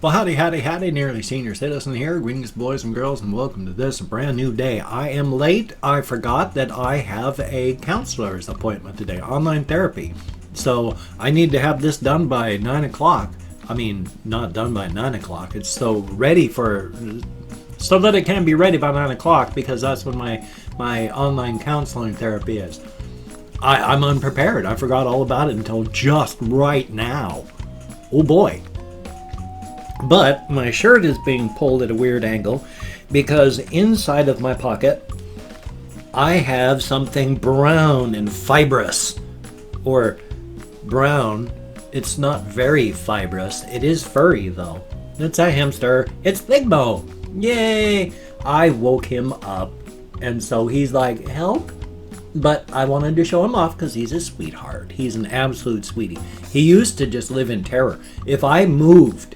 Well, howdy, nearly senior citizen here. Greetings, boys and girls, and welcome to this brand new day. I am late. I forgot that I have a counselor's appointment today, online therapy. So I need to have this done by 9 o'clock. I mean, not done by 9 o'clock. It's so that it can be ready by 9 o'clock, because that's when my online counseling therapy is. I'm unprepared. I forgot all about it until just right now. Oh boy. But my shirt is being pulled at a weird angle because inside of my pocket I have something brown and fibrous. Or brown. It's not very fibrous. It is furry though. It's a hamster. It's Big Mo. Yay! I woke him up and so he's like, help? But I wanted to show him off because he's a sweetheart. He's an absolute sweetie. He used to just live in terror. If I moved,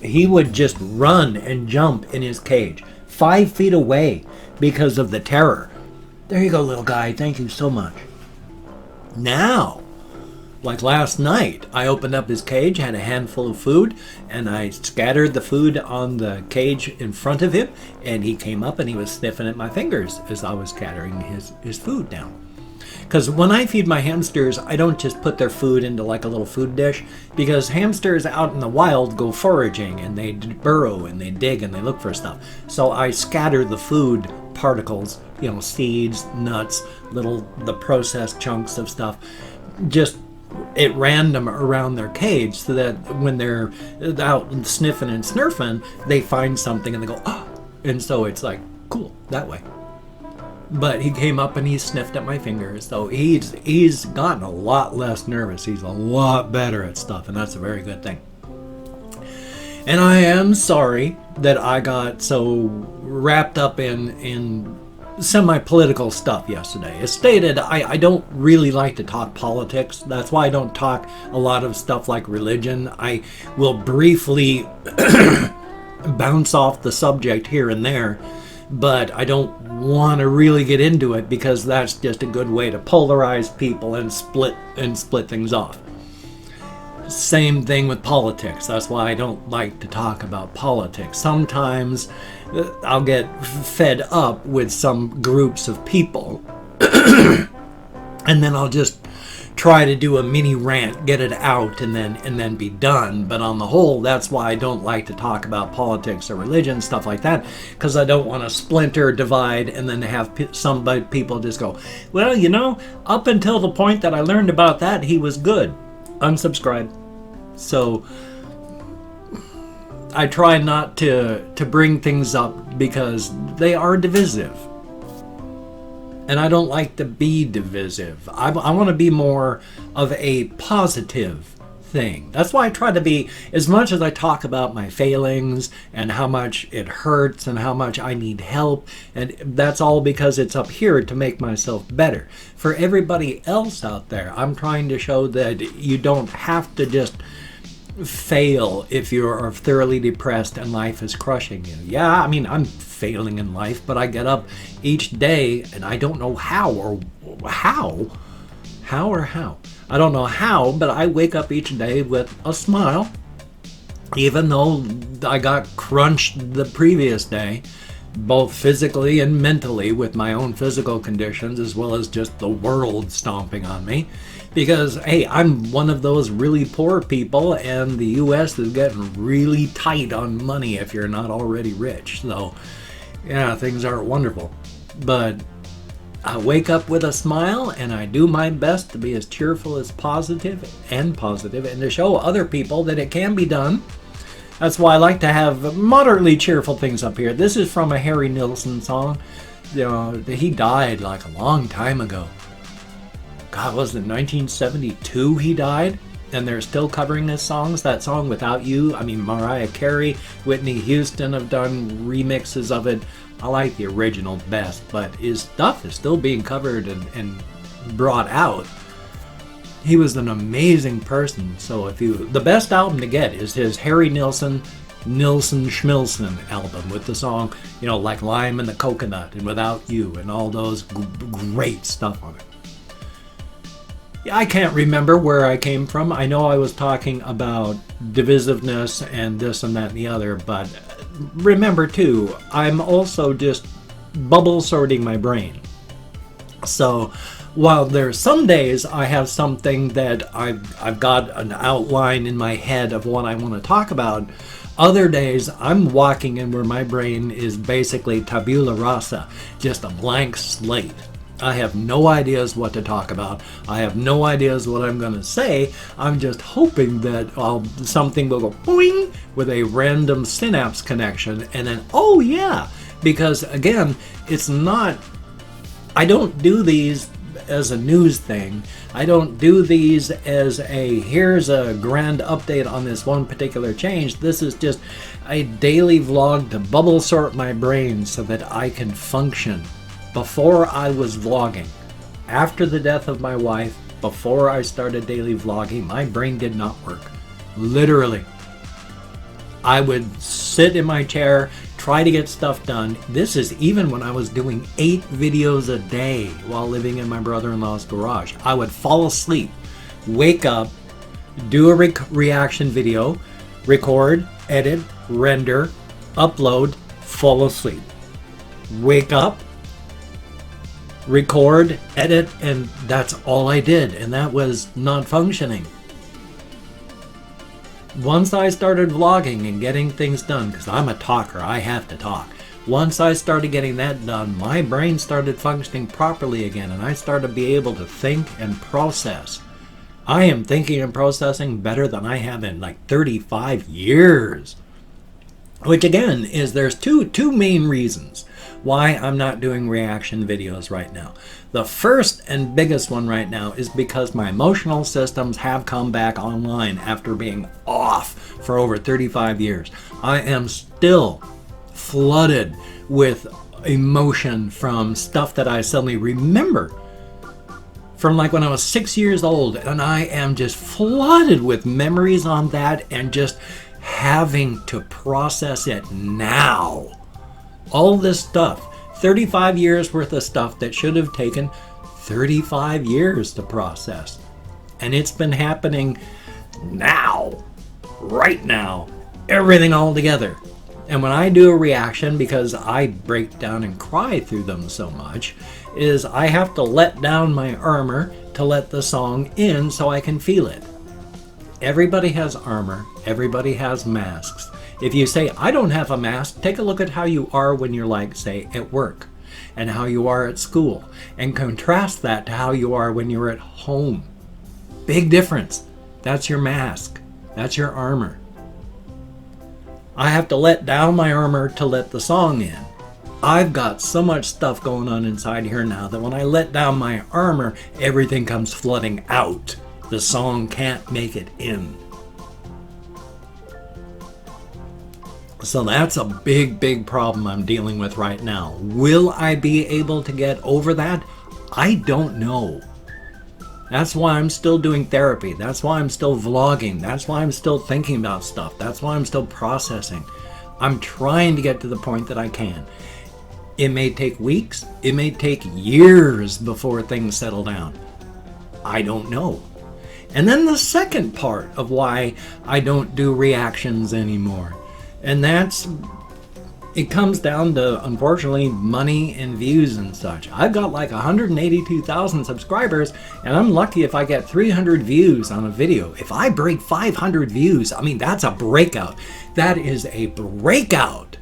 he would just run and jump in his cage 5 feet away because of the terror. There you go, little guy. Thank you so much. Now, like last night, I opened up his cage, had a handful of food, and I scattered the food on the cage in front of him, and he came up and he was sniffing at my fingers as I was scattering his food down. Because when I feed my hamsters, I don't just put their food into like a little food dish, because hamsters out in the wild go foraging and they burrow and they dig and they look for stuff. So I scatter the food particles, seeds, nuts, the processed chunks of stuff, just at random around their cage, so that when they're out sniffing and snurfing, they find something and they go, oh, and so it's like cool that way. But he came up and he sniffed at my fingers, so he's gotten a lot less nervous. He's a lot better at stuff, and that's a very good thing. And I am sorry that I got so wrapped up in semi-political stuff yesterday. As stated, I don't really like to talk politics. That's why I don't talk a lot of stuff like religion. I will briefly bounce off the subject here and there, but I don't want to really get into it because that's just a good way to polarize people and split things off. Same thing with politics. That's why I don't like to talk about politics. Sometimes I'll get fed up with some groups of people and then I'll just try to do a mini rant, get it out, and then be done. But on the whole, that's why I don't like to talk about politics or religion, stuff like that, because I don't want to splinter, divide, and then have people just go, well, up until the point that I learned about that, he was good. Unsubscribe. So I try not to bring things up because they are divisive. And I don't like to be divisive. I want to be more of a positive thing. That's why I try to be, as much as I talk about my failings and how much it hurts and how much I need help, and that's all because it's up here to make myself better. For everybody else out there, I'm trying to show that you don't have to just fail if you're thoroughly depressed and life is crushing you. Yeah, I mean, I'm failing in life, but I get up each day and I don't know how. I don't know how, but I wake up each day with a smile, even though I got crunched the previous day, both physically and mentally, with my own physical conditions, as well as just the world stomping on me. Because, hey, I'm one of those really poor people, and the U.S. is getting really tight on money if you're not already rich. So, yeah, things aren't wonderful. But I wake up with a smile, and I do my best to be as cheerful as positive, and to show other people that it can be done. That's why I like to have moderately cheerful things up here. This is from a Harry Nilsson song. He died like a long time ago. God, was it 1972 he died? And they're still covering his songs. That song, Without You, I mean, Mariah Carey, Whitney Houston have done remixes of it. I like the original best, but his stuff is still being covered and brought out. He was an amazing person. So the best album to get is his Harry Nilsson Schmilsson album with the song, like Lime and the Coconut and Without You and all those great stuff on it. I can't remember where I came from. I know I was talking about divisiveness and this and that and the other, but remember too, I'm also just bubble sorting my brain. So while there's some days I have something that I've got an outline in my head of what I want to talk about, other days I'm walking in where my brain is basically tabula rasa, just a blank slate. I have no ideas what to talk about. I have no ideas what I'm going to say. I'm just hoping that something will go boing with a random synapse connection, and then, oh yeah, because again, it's not, I don't do these as a news thing. I don't do these as a, here's a grand update on this one particular change. This is just a daily vlog to bubble sort my brain so that I can function. Before I was vlogging, after the death of my wife, before I started daily vlogging, my brain did not work. Literally. I would sit in my chair, try to get stuff done. This is even when I was doing 8 videos a day while living in my brother-in-law's garage. I would fall asleep, wake up, do a reaction video, record, edit, render, upload, fall asleep. Wake up, record, edit, and that's all I did, and that was not functioning. Once I started vlogging and getting things done, because I'm a talker, I have to talk. Once I started getting that done, my brain started functioning properly again, and I started to be able to think and process. I am thinking and processing better than I have in like 35 years. Which again is, there's two main reasons why I'm not doing reaction videos right now. The first and biggest one right now is because my emotional systems have come back online after being off for over 35 years. I am still flooded with emotion from stuff that I suddenly remember from like when I was 6 years old, and I am just flooded with memories on that and just having to process it now. All this stuff, 35 years worth of stuff that should have taken 35 years to process. And it's been happening now, right now, everything all together. And when I do a reaction, because I break down and cry through them so much, is I have to let down my armor to let the song in so I can feel it. Everybody has armor, everybody has masks. If you say, I don't have a mask, take a look at how you are when you're like, say, at work, and how you are at school, and contrast that to how you are when you're at home. Big difference. That's your mask. That's your armor. I have to let down my armor to let the song in. I've got so much stuff going on inside here now that when I let down my armor, everything comes flooding out. The song can't make it in. So that's a big problem I'm dealing with right now. Will I be able to get over that? I don't know. That's why I'm still doing therapy. That's why I'm still vlogging. That's why I'm still thinking about stuff. That's why I'm still processing. I'm trying to get to the point that I can. It may take weeks. It may take years before things settle down. I don't know. And then the second part of why I don't do reactions anymore. And that's, it comes down to, unfortunately, money and views and such. I've got like 182,000 subscribers, and I'm lucky if I get 300 views on a video. If I break 500 views, I mean, that's a breakout. That is a breakout.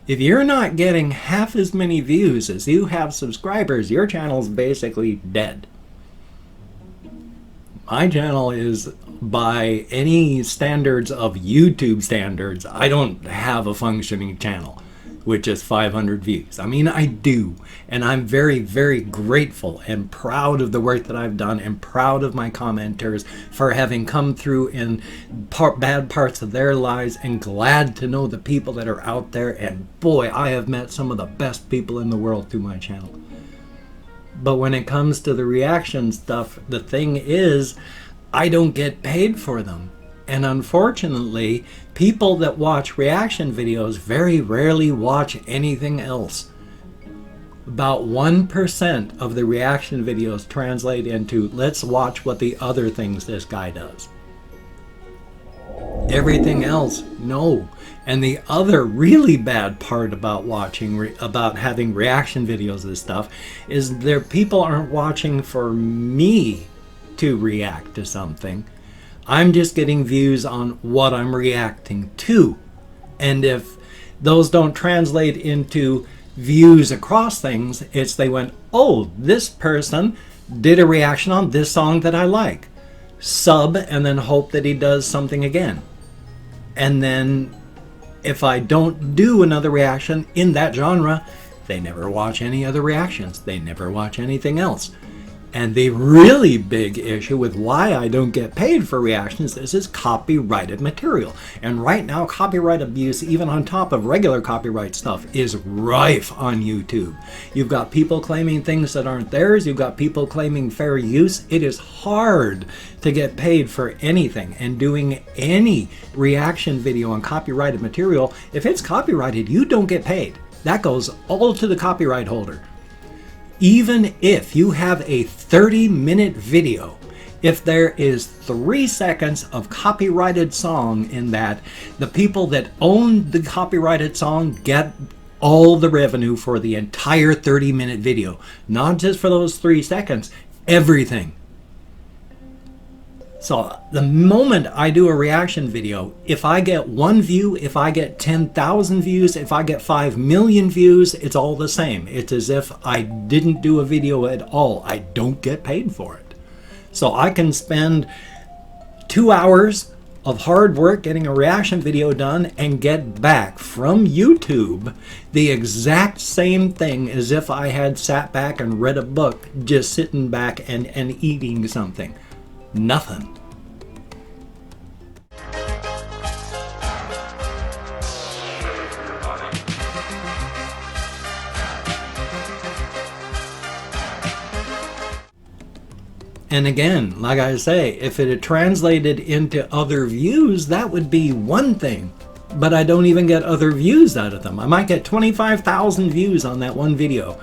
If you're not getting half as many views as you have subscribers, your channel's basically dead. My channel is, by any standards of YouTube standards, I don't have a functioning channel with just 500 views. I mean, I do, and I'm very grateful and proud of the work that I've done, and proud of my commenters for having come through in bad parts of their lives, and glad to know the people that are out there. And boy, I have met some of the best people in the world through my channel. But when it comes to the reaction stuff, the thing is, I don't get paid for them. And unfortunately, people that watch reaction videos very rarely watch anything else. About 1% of the reaction videos translate into, let's watch what the other things this guy does. Everything else, no. And the other really bad part about about having reaction videos of this stuff is people aren't watching for me to react to something. I'm just getting views on what I'm reacting to. And if those don't translate into views across things, it's they went, oh, this person did a reaction on this song that I like. Sub, and then hope that he does something again. And then if I don't do another reaction in that genre, they never watch any other reactions. They never watch anything else. And the really big issue with why I don't get paid for reactions is copyrighted material. And right now, copyright abuse, even on top of regular copyright stuff, is rife on YouTube. You've got people claiming things that aren't theirs. You've got people claiming fair use. It is hard to get paid for anything. And doing any reaction video on copyrighted material, if it's copyrighted, you don't get paid. That goes all to the copyright holder. Even if you have a 30-minute video, if there is 3 seconds of copyrighted song in that, the people that own the copyrighted song get all the revenue for the entire 30-minute video. Not just for those 3 seconds, everything. So the moment I do a reaction video, if I get 1 view, if I get 10,000 views, if I get 5 million views, it's all the same. It's as if I didn't do a video at all. I don't get paid for it. So I can spend 2 hours of hard work getting a reaction video done and get back from YouTube the exact same thing as if I had sat back and read a book, just sitting back and eating something. Nothing. And again, like I say, if it had translated into other views, that would be one thing. But I don't even get other views out of them. I might get 25,000 views on that one video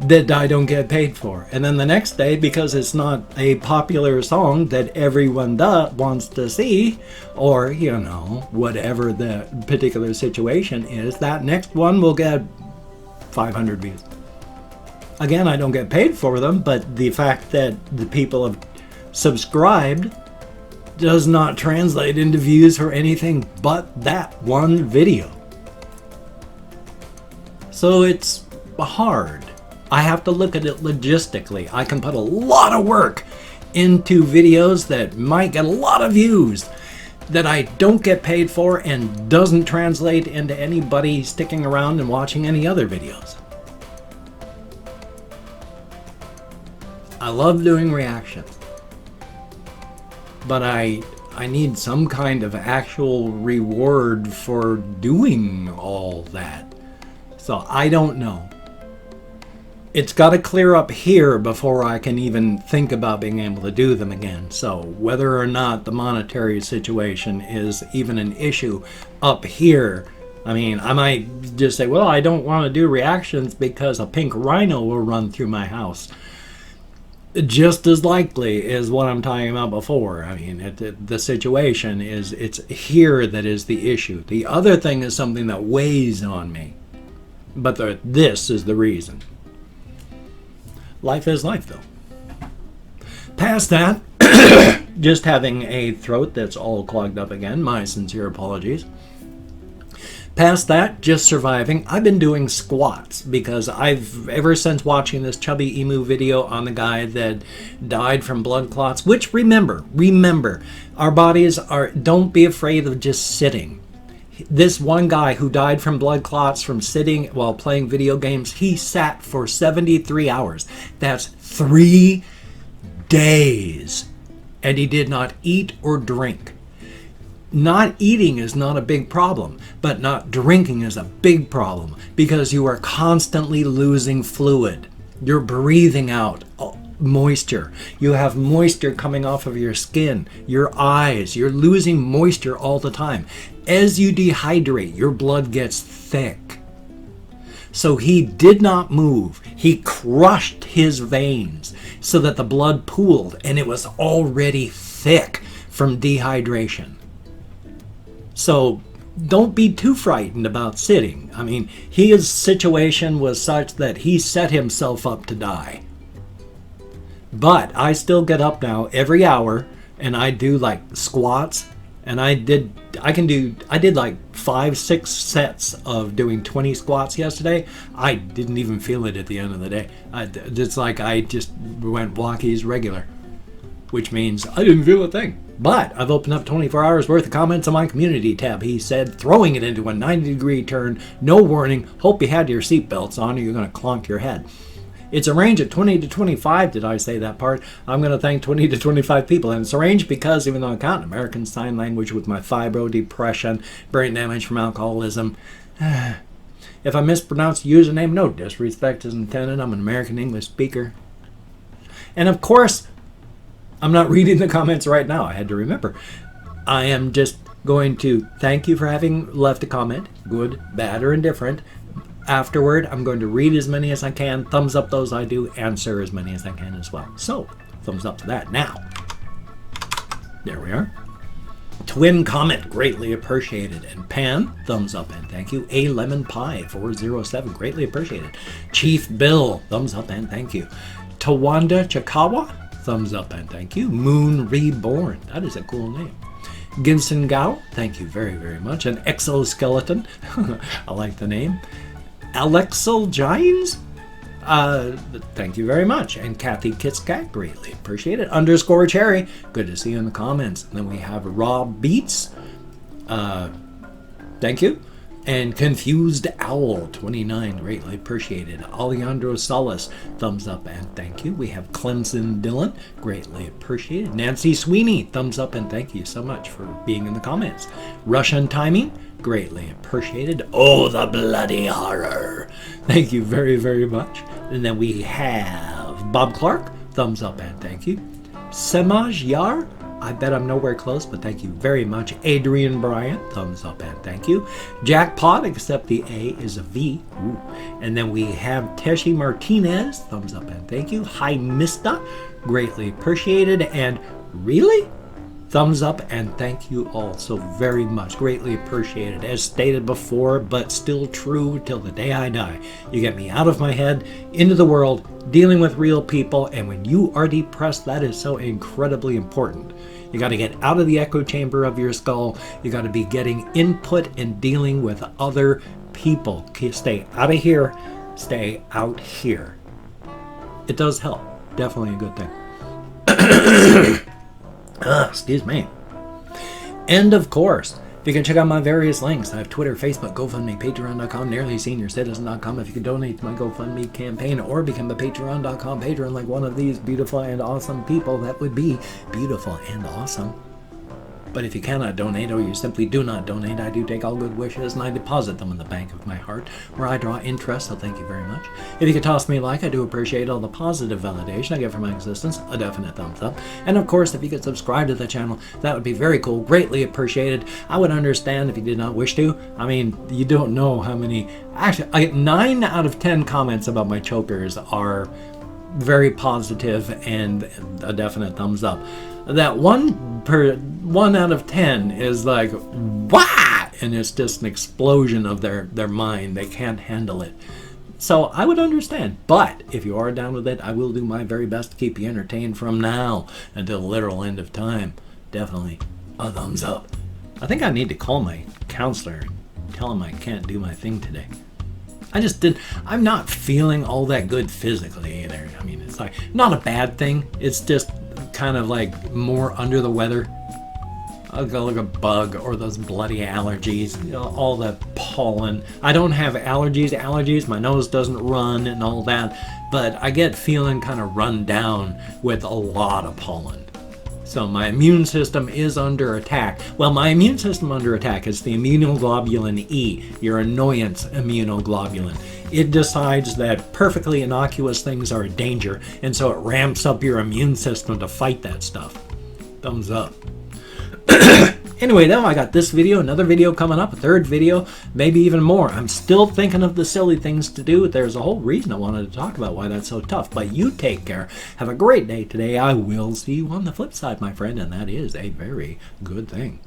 that I don't get paid for. And then the next day, because it's not a popular song that everyone wants to see, or, you know, whatever the particular situation is, that next one will get 500 views. Again, I don't get paid for them, but the fact that the people have subscribed does not translate into views for anything but that one video. So it's hard. I have to look at it logistically. I can put a lot of work into videos that might get a lot of views that I don't get paid for and doesn't translate into anybody sticking around and watching any other videos. I love doing reactions, but I need some kind of actual reward for doing all that. So I don't know. It's got to clear up here before I can even think about being able to do them again. So whether or not the monetary situation is even an issue up here, I mean, I might just say, well, I don't want to do reactions because a pink rhino will run through my house. Just as likely is what I'm talking about before. I mean, the situation is, it's here that is the issue. The other thing is something that weighs on me. But this is the reason. Life is life, though. Past that, just having a throat that's all clogged up again. My sincere apologies. Past that, just surviving. I've been doing squats because ever since watching this Chubby Emu video on the guy that died from blood clots, which remember, our bodies don't be afraid of just sitting. This one guy who died from blood clots from sitting while playing video games, he sat for 73 hours. That's 3 days. And he did not eat or drink. Not eating is not a big problem, but not drinking is a big problem because you are constantly losing fluid. You're breathing out moisture. You have moisture coming off of your skin, your eyes. You're losing moisture all the time. As you dehydrate, your blood gets thick. So he did not move. He crushed his veins so that the blood pooled, and it was already thick from dehydration. So don't be too frightened about sitting. I mean, his situation was such that he set himself up to die. But I still get up now every hour, and I do like squats, and I did like 5-6 sets of doing 20 squats yesterday. I didn't even feel it at the end of the day. It's like I just went walkies regular, which means I didn't feel a thing. But I've opened up 24 hours worth of comments on my community tab. He said, throwing it into a 90-degree turn, no warning, hope you had your seatbelts on or you're going to clonk your head. It's a range of 20 to 25, did I say that part? I'm going to thank 20 to 25 people. And it's a range because even though I count American Sign Language with my fibro, depression, brain damage from alcoholism, if I mispronounce the username, no disrespect is intended. I'm an American English speaker. And of course, I'm not reading the comments right now. I had to remember. I am just going to thank you for having left a comment, good, bad, or indifferent. Afterward, I'm going to read as many as I can, thumbs up those I do, answer as many as I can as well. So, thumbs up to that. Now, there we are. Twin comment, greatly appreciated. And Pan, thumbs up and thank you. A Lemon Pie, 407, greatly appreciated. Chief Bill, thumbs up and thank you. Tawanda Chikawa, thumbs up and thank you. Moon Reborn, that is a cool name. Ginson Gao, thank you very, very much. An Exoskeleton, I like the name. Alexel Gines, thank you very much. And Kathy Kitscat, greatly appreciate it. Underscore Cherry, good to see you in the comments. And then we have Rob Beats, thank you. And Confused Owl, 29, greatly appreciated. Alejandro Salas, thumbs up and thank you. We have Clemson Dillon, greatly appreciated. Nancy Sweeney, thumbs up and thank you so much for being in the comments. Russian Timing, greatly appreciated. Oh, the bloody horror. Thank you very, very much. And then we have Bob Clark, thumbs up and thank you. Semaj Yar, I bet I'm nowhere close, but thank you very much. Adrian Bryant, thumbs up and thank you. Jackpot, except the A is a V. Ooh. And then we have Teshi Martinez, thumbs up and thank you. Hi Mista, greatly appreciated. And really? Thumbs up and thank you all so very much. Greatly appreciated. As stated before, but still true till the day I die. You get me out of my head, into the world, dealing with real people, and when you are depressed, that is so incredibly important. You got to get out of the echo chamber of your skull. You got to be getting input and dealing with other people. Stay out of here. Stay out here. It does help. Definitely a good thing. Excuse me. And of course, you can check out my various links. I have Twitter, Facebook, GoFundMe, Patreon.com, NearlySeniorCitizen.com. If you can donate to my GoFundMe campaign or become a Patreon.com patron like one of these beautiful and awesome people, that would be beautiful and awesome. But if you cannot donate or you simply do not donate, I do take all good wishes and I deposit them in the bank of my heart where I draw interest, so thank you very much. If you could toss me a like, I do appreciate all the positive validation I get from my existence, a definite thumbs up. And of course, if you could subscribe to the channel, that would be very cool, greatly appreciated. I would understand if you did not wish to. I mean, you don't know how many, actually, I get 9 out of 10 comments about my chokers are very positive and a definite thumbs up. That 1 out of 10 is like, wah! And it's just an explosion of their mind. They can't handle it. So I would understand. But if you are down with it, I will do my very best to keep you entertained from now until the literal end of time. Definitely a thumbs up. I think I need to call my counselor and tell him I can't do my thing today. I'm not feeling all that good physically either. I mean, it's like, not a bad thing. It's just kind of like more under the weather. I'll go like a bug or those bloody allergies, you know, all the pollen. I don't have allergies, my nose doesn't run and all that, but I get feeling kind of run down with a lot of pollen. So my immune system is under attack. Well, my immune system under attack is the immunoglobulin E, your annoyance immunoglobulin. It decides that perfectly innocuous things are a danger, and so it ramps up your immune system to fight that stuff. Thumbs up. Anyway, though, I got this video, another video coming up, a third video, maybe even more. I'm still thinking of the silly things to do. There's a whole reason I wanted to talk about why that's so tough. But you take care. Have a great day today. I will see you on the flip side, my friend, and that is a very good thing.